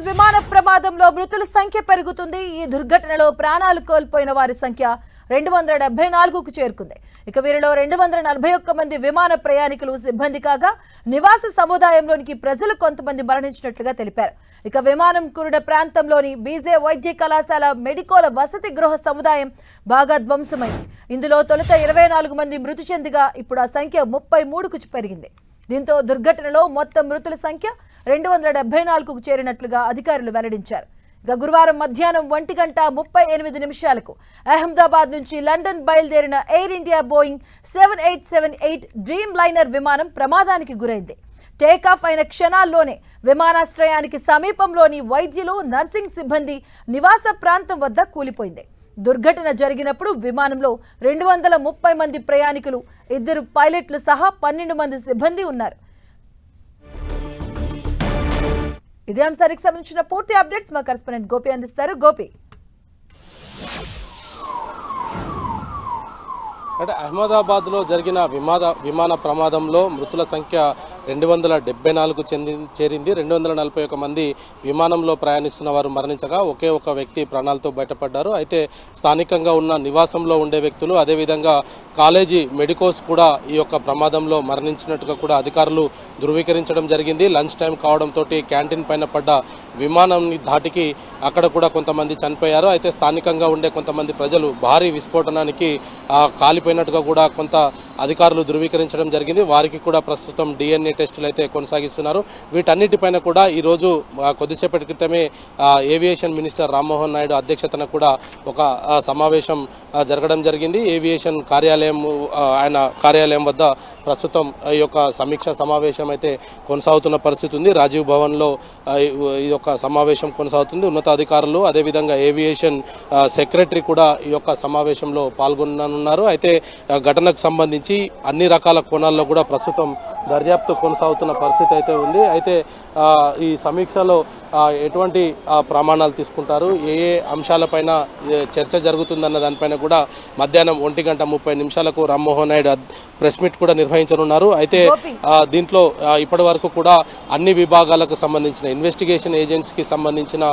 విమాన ప్రమాదంలో మృతుల సంఖ్య పెరుగుతుంది. ఈ దుర్ఘటనలో ప్రాణాలు కోల్పోయిన వారి సంఖ్య 274కు చేరుకుంది. ఇక వీరిలో 241 మంది విమాన ప్రయాణికులు సిబ్బంది కాగా నివాస సముదాయంలోనికి ప్రజలు కొంతమంది మరణించినట్లుగా తెలిపారు. ఇక విమానం కురుడ ప్రాంతంలోని బీజే వైద్య కళాశాల మెడికోల వసతి గృహ సముదాయం బాగా ధ్వంసమైంది. ఇందులో తొలుత 24 మంది మృతి చెందగా ఇప్పుడు ఆ సంఖ్య 33కు పెరిగింది. దీంతో దుర్ఘటనలో మొత్తం మృతుల సంఖ్య 274కు చేరినట్లుగా అధికారులు వెల్లడించారు. ఇక గురువారం మధ్యాహ్నం 1:38 అహ్మదాబాద్ నుంచి లండన్ బయలుదేరిన air India Boeing 7878 dream liner విమానం ప్రమాదానికి గురైంది. టేకాఫ్ అయిన క్షణాల్లోనే విమానాశ్రయానికి సమీపంలోని వైద్యులు, నర్సింగ్ సిబ్బంది నివాస ప్రాంతం వద్ద కూలిపోయింది. దుర్ఘటన జరిగినప్పుడు విమానంలో 230 మంది ప్రయాణికులు, 2 పైలట్లు సహా 12 మంది సిబ్బంది ఉన్నారు. ఇదే అంశానికి సంబంధించిన పూర్తి అప్డేట్స్ మా కరెస్పాండెంట్ గోపి అందిస్తారు. గోపి, అంటే అహ్మదాబాద్లో జరిగిన విమాన ప్రమాదంలో మృతుల సంఖ్య 274కు చేరింది. 241 మంది విమానంలో ప్రయాణిస్తున్న వారు మరణించగా ఒకే ఒక వ్యక్తి ప్రాణాలతో బయటపడ్డారు. అయితే స్థానికంగా ఉన్న నివాసంలో ఉండే వ్యక్తులు, అదేవిధంగా కాలేజీ మెడికోస్ కూడా ఈ యొక్క ప్రమాదంలో మరణించినట్టుగా కూడా అధికారులు ధృవీకరించడం జరిగింది. లంచ్ టైం కావడంతో క్యాంటీన్ పైన పడ్డ విమానాన్ని ధాటికి అక్కడ కూడా కొంతమంది చనిపోయారు. అయితే స్థానికంగా ఉండే కొంతమంది ప్రజలు భారీ విస్ఫోటనానికి కాలిపోయినట్టుగా కూడా కొంత అధికారులు ధృవీకరించడం జరిగింది. వారికి కూడా ప్రస్తుతం DNA టెస్టులు అయితే కొనసాగిస్తున్నారు. వీటన్నిటిపైన కూడా ఈరోజు కొద్దిసేపటి క్రితమే ఏవియేషన్ మినిస్టర్ రామ్మోహన్ నాయుడు అధ్యక్షతన కూడా ఒక సమావేశం జరగడం జరిగింది. ఏవియేషన్ కార్యాలయం, ఆయన కార్యాలయం వద్ద ప్రస్తుతం ఈ యొక్క సమీక్ష సమావేశం అయితే కొనసాగుతున్న పరిస్థితి ఉంది. రాజీవ్ భవన్లో ఈ యొక్క సమావేశం కొనసాగుతుంది. ఉన్నతాధికారులు, అదేవిధంగా ఏవియేషన్ సెక్రటరీ కూడా ఈ యొక్క సమావేశంలో పాల్గొననున్నారు. అయితే ఘటనకు సంబంధించి అన్ని రకాల కోణాల్లో కూడా ప్రస్తుతం దర్యాప్తు కొనసాగుతున్న పరిస్థితి అయితే ఉంది. అయితే ఈ సమీక్షలో ఎటువంటి ప్రమాణాలు తీసుకుంటారు, ఏ అంశాలపైన చర్చ జరుగుతుందన్న దానిపైన కూడా మధ్యాహ్నం 1:30 రామ్మోహన్ నాయుడు ప్రెస్ మీట్ కూడా నిర్వహించనున్నారు. అయితే దీంట్లో ఇప్పటి వరకు కూడా అన్ని విభాగాలకు సంబంధించిన ఇన్వెస్టిగేషన్ ఏజెన్సీకి సంబంధించిన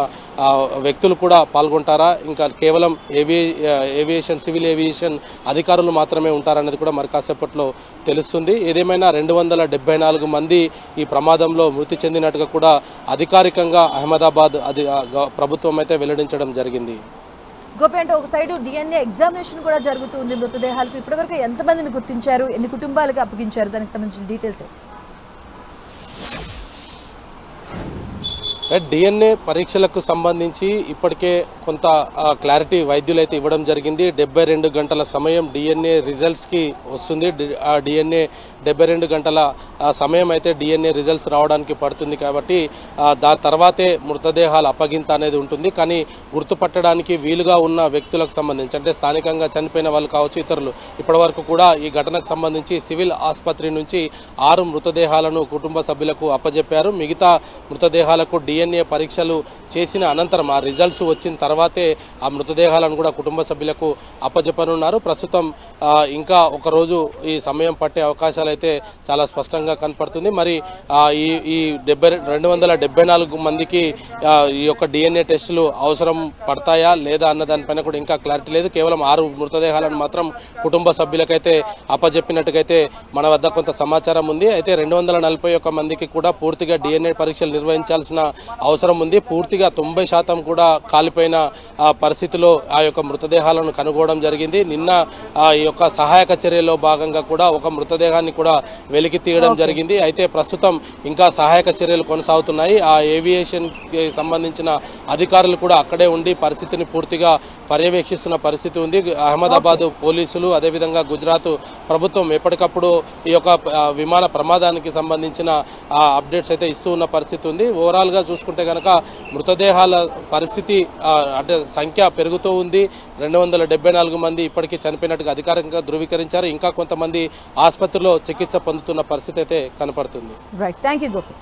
వ్యక్తులు కూడా పాల్గొంటారా, ఇంకా కేవలం ఏవియేషన్, సివిల్ ఏవియేషన్ అధికారులు మాత్రమే ఉంటారన్నది కూడా మరి కాసేపట్లో తెలుస్తుంది. ఏదేమైనా 274 మంది ఈ ప్రమాదంలో మృతి చెందినట్టుగా కూడా అధికారికంగా అహ్మదాబాద్ ప్రభుత్వం అయితే వెల్లడించడం జరిగింది. గోపి, అంటే ఒక సైడ్ DNA ఎగ్జామినేషన్ కూడా జరుగుతుంది మృతదేహాలకు. ఇప్పటివరకు ఎంతమందిని గుర్తించారు, ఎన్ని కుటుంబాలకు అప్పగించారు, దానికి సంబంధించిన డీటెయిల్స్? DNA పరీక్షలకు సంబంధించి ఇప్పటికే కొంత క్లారిటీ వైద్యులైతే ఇవ్వడం జరిగింది. 72 గంటల సమయం DNA రిజల్ట్స్కి వస్తుంది. ఆ DNA 72 గంటల సమయం అయితే DNA రిజల్ట్స్ రావడానికి పడుతుంది. కాబట్టి దాని తర్వాతే మృతదేహాల అప్పగింత అనేది ఉంటుంది. కానీ గుర్తుపట్టడానికి వీలుగా ఉన్న వ్యక్తులకు సంబంధించి, అంటే స్థానికంగా చనిపోయిన వాళ్ళు కావచ్చు, ఇతరులు, ఇప్పటివరకు కూడా ఈ ఘటనకు సంబంధించి సివిల్ ఆసుపత్రి నుంచి 6 మృతదేహాలను కుటుంబ సభ్యులకు అప్పజెప్పారు. మిగతా మృతదేహాలకు DNA పరీక్షలు చేసిన అనంతరం ఆ రిజల్ట్స్ వచ్చిన తర్వాతే ఆ మృతదేహాలను కూడా కుటుంబ సభ్యులకు అప్పజెప్పనున్నారు. ప్రస్తుతం ఇంకా ఒక రోజు ఈ సమయం పట్టే అవకాశాలు అయితే చాలా స్పష్టంగా కనపడుతుంది. మరి ఈ 274 మందికి ఈ యొక్క DNA టెస్టులు అవసరం పడతాయా లేదా అన్న దానిపైన కూడా ఇంకా క్లారిటీ లేదు. కేవలం 6 మృతదేహాలను మాత్రం కుటుంబ సభ్యులకైతే అప్పజెప్పినట్టుగైతే మన వద్ద కొంత సమాచారం ఉంది. అయితే 241 మందికి కూడా పూర్తిగా DNA పరీక్షలు నిర్వహించాల్సిన అవసరం ఉంది. పూర్తిగా 90% కూడా కాలిపోయిన పరిస్థితిలో ఆ యొక్క మృతదేహాలను కనుగొనడం జరిగింది. నిన్న ఈ యొక్క సహాయక చర్యలో భాగంగా కూడా ఒక మృతదేహాన్ని కూడా వెలికి తీయడం జరిగింది. అయితే ప్రస్తుతం ఇంకా సహాయక చర్యలు కొనసాగుతున్నాయి. ఆ ఏవియేషన్ కి సంబంధించిన అధికారులు కూడా అక్కడే ఉండి పరిస్థితిని పూర్తిగా పర్యవేక్షిస్తున్న పరిస్థితి ఉంది. అహ్మదాబాద్ పోలీసులు, అదేవిధంగా గుజరాత్ ప్రభుత్వం ఎప్పటికప్పుడు ఈ యొక్క విమాన ప్రమాదానికి సంబంధించిన అప్డేట్స్ అయితే ఇస్తూ ఉన్న పరిస్థితి ఉంది. ఓవరాల్ గా చూసుకుంటే కనుక మృతదేహాల పరిస్థితి అంటే సంఖ్య పెరుగుతూ ఉంది. 274 మంది ఇప్పటికీ చనిపోయినట్టుగా అధికారికంగా ధృవీకరించారు. ఇంకా కొంతమంది ఆసుపత్రిలో చికిత్స పొందుతున్న పరిస్థితి అయితే కనపడుతుంది. Right, thank you Gopi.